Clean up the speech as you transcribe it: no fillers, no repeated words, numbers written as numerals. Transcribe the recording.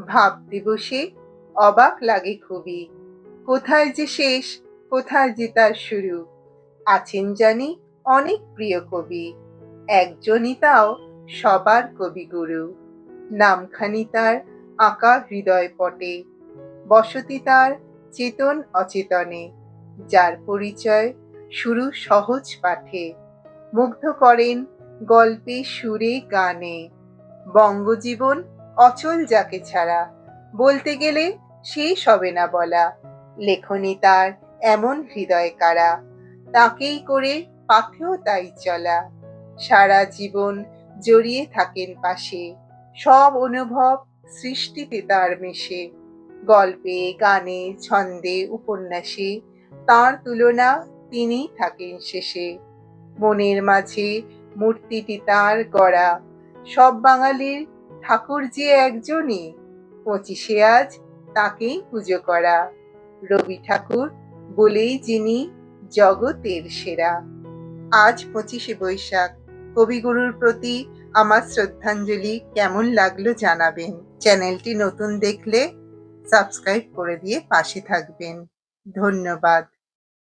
ভাবতে বসে অবাক লাগে খুবই, কোথায় যে শেষ, কোথায় যে তার শুরু। আছেন জানি অনেক প্রিয় কবি, একজনই তাও সবার কবিগুরু। নামখানি তার আঁকা হৃদয় পটে, বসতি তার চেতন অচেতনে। যার পরিচয় শুরু সহজ পাঠে, মুগ্ধ করেন গল্পে সুরে গানে। বঙ্গজীবন অচল যাকে ছাড়া, বলতে গেলে শেষ হবে না বলা। লেখনী তার এমন হৃদয় কারা, তাকেই করে পাথেও তাই চলা। সারা জীবন জড়িয়ে থাকেন পাশে, সব অনুভব সৃষ্টিতে তার মেশে। গল্পে, গানে, ছন্দে, উপন্যাসে তার তুলনা তিনিই থাকেন শেষে। মনের মাঝে মূর্তিটি তার গড়া, সব বাঙালির ঠাকুর যে একজনই, 25শে আজ তাকেই পুজো করা। রবি ঠাকুর বলেই যিনি জগতের সেরা। আজ 25শে বৈশাখ, কবিগুরুর প্রতি আমার শ্রদ্ধাঞ্জলি কেমন লাগলো জানাবেন। চ্যানেলটি নতুন দেখলে সাবস্ক্রাইব করে দিয়ে পাশে থাকবেন। ধন্যবাদ।